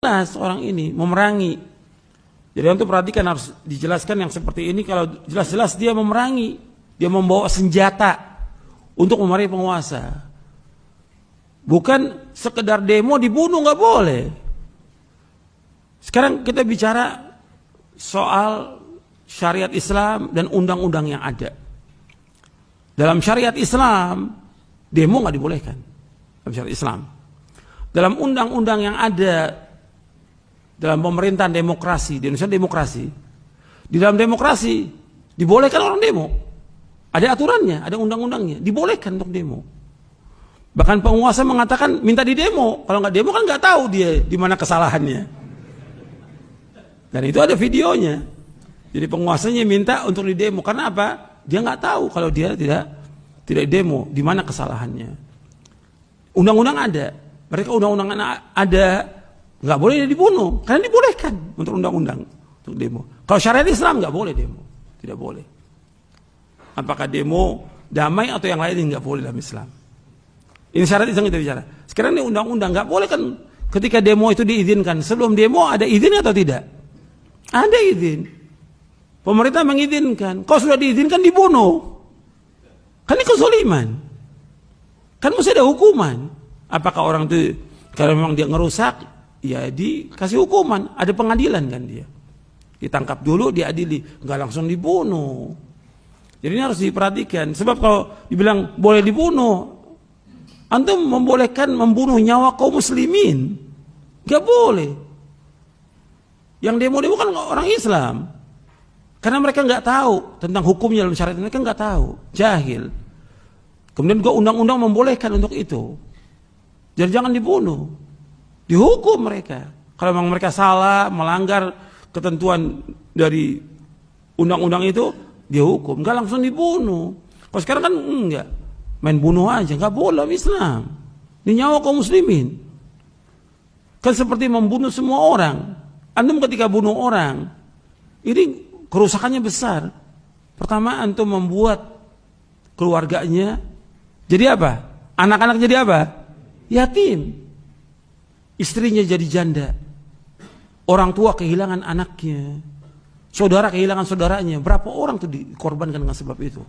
jelas orang ini memerangi. Jadi untuk perhatikan, harus dijelaskan yang seperti ini. Kalau jelas-jelas dia memerangi, dia membawa senjata untuk memerangi penguasa. Bukan sekedar demo dibunuh, nggak boleh. Sekarang kita bicara soal syariat Islam dan undang-undang yang ada. Dalam syariat Islam, demo nggak dibolehkan. Dalam syariat Islam. Dalam undang-undang yang ada, dalam pemerintahan demokrasi, di Indonesia demokrasi, di dalam demokrasi dibolehkan orang demo. Ada aturannya, ada undang-undangnya, dibolehkan untuk demo. Bahkan penguasa mengatakan minta di demo, kalau nggak demo kan nggak tahu dia di mana kesalahannya. Dan itu ada videonya. Jadi penguasanya minta untuk di demo, karena apa? Dia nggak tahu kalau dia tidak demo, di mana kesalahannya. Undang-undang ada, mereka undang-undang ada. Nggak boleh dia dibunuh, karena dibolehkan untuk undang-undang untuk demo. Kalau syariat Islam nggak boleh demo, tidak boleh. Apakah demo damai atau yang lain nggak boleh dalam Islam. Ini syariat Islam kita bicara. Sekarang ini undang-undang nggak boleh kan, ketika demo itu diizinkan. Sebelum demo ada izin atau tidak? Ada izin. Pemerintah mengizinkan. Kalau sudah diizinkan dibunuh, kan ini kezaliman. Kan mesti ada hukuman. Apakah orang itu kalau memang dia ngerusak, ya dikasih hukuman, ada pengadilan kan dia. Ditangkap dulu, diadili, nggak langsung dibunuh. Jadi ini harus diperhatikan. Sebab kalau dibilang boleh dibunuh, antum membolehkan membunuh nyawa kaum muslimin. Nggak boleh. Yang demo-demo kan orang Islam. Karena mereka nggak tahu tentang hukumnya dalam syariat, mereka nggak tahu, jahil. Kemudian juga undang-undang membolehkan untuk itu. Jadi jangan dibunuh. Dihukum mereka. Kalau memang mereka salah, melanggar ketentuan dari undang-undang itu, dihukum. Enggak langsung dibunuh. Kalau sekarang kan enggak. Main bunuh aja, enggak boleh dalam Islam. Ini nyawa kaum muslimin. Kan seperti membunuh semua orang. Antum ketika bunuh orang, ini kerusakannya besar. Pertama, antum membuat keluarganya jadi apa? Anak-anak jadi apa? Yatim. Istrinya jadi janda, orang tua kehilangan anaknya, saudara kehilangan saudaranya. Berapa orang tuh dikorbankan dengan sebab itu?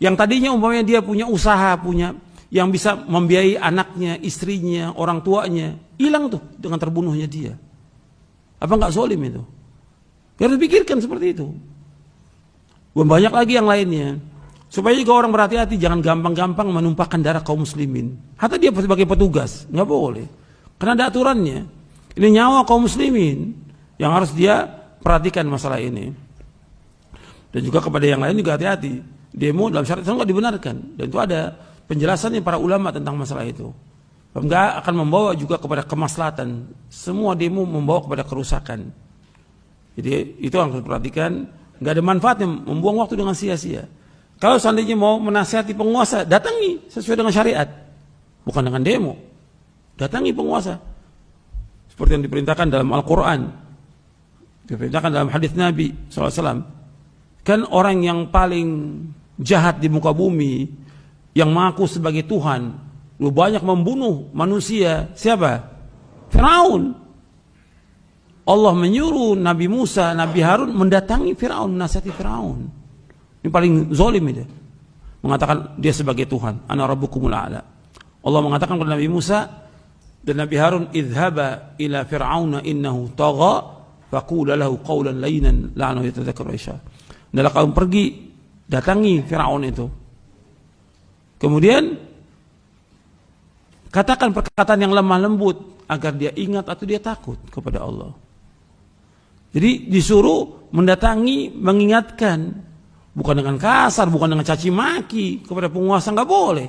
Yang tadinya umpamanya dia punya usaha, punya yang bisa membiayai anaknya, istrinya, orang tuanya, hilang tuh dengan terbunuhnya dia. Apa nggak zalim itu? Ya harus pikirkan seperti itu. Banyak lagi yang lainnya. Supaya juga orang berhati-hati, jangan gampang-gampang menumpahkan darah kaum muslimin. Hatta dia sebagai petugas, nggak boleh. Karena ada aturannya. Ini nyawa kaum muslimin yang harus dia perhatikan masalah ini. Dan juga kepada yang lain juga hati-hati. Demo dalam syariat Islam nggak dibenarkan. Dan itu ada penjelasannya para ulama tentang masalah itu. Enggak akan membawa juga kepada kemaslahatan. Semua demo membawa kepada kerusakan. Jadi itu harus diperhatikan. Nggak ada manfaatnya membuang waktu dengan sia-sia. Kalau seandainya mau menasihati penguasa, datangi sesuai dengan syariat, bukan dengan demo. Datangi penguasa seperti yang diperintahkan dalam Al-Quran, diperintahkan dalam hadis Nabi SAW. Kan orang yang paling jahat di muka bumi, yang mengaku sebagai Tuhan, lu banyak membunuh manusia, siapa? Firaun. Allah menyuruh Nabi Musa, Nabi Harun mendatangi Firaun, menasihati Firaun. Ini paling zalim itu. Mengatakan dia sebagai Tuhan, ana rabbukumul a'la. Allah mengatakan kepada Nabi Musa dan Nabi Harun, idhaba ila fir'auna innahu tagha faqula lahu qawlan layyinan la'annahu yatadhakkaru Aisyah. Adalah kaum pergi, datangi Firaun itu. Kemudian katakan perkataan yang lemah lembut agar dia ingat atau dia takut kepada Allah. Jadi disuruh mendatangi, mengingatkan, bukan dengan kasar, bukan dengan caci maki kepada penguasa, nggak boleh.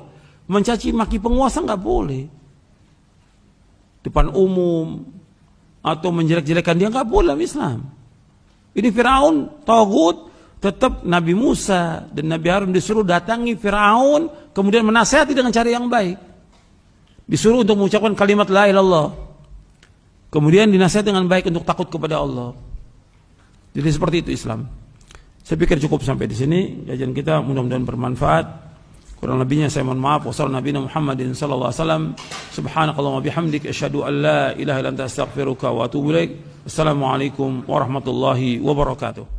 Mencaci maki penguasa nggak boleh. Depan umum atau menjelek-jelekan dia nggak boleh dalam Islam. Ini Firaun, tagut, tetap Nabi Musa dan Nabi Harun disuruh datangi Firaun, kemudian menasihati dengan cara yang baik. Disuruh untuk mengucapkan kalimat la ilaha illallah. Kemudian dinasihati dengan baik untuk takut kepada Allah. Jadi seperti itu Islam. Saya pikir cukup sampai di sini. Kajian kita mudah-mudahan bermanfaat. Kurang lebihnya saya mohon maaf. Wassalamualaikum Muhammadin sallallahu alaihi wasallam. Subhanakallahumma bihamdik asyhadu an la ilaha illa anta astaghfiruka wa atubu ilaik. Assalamualaikum warahmatullahi wabarakatuh.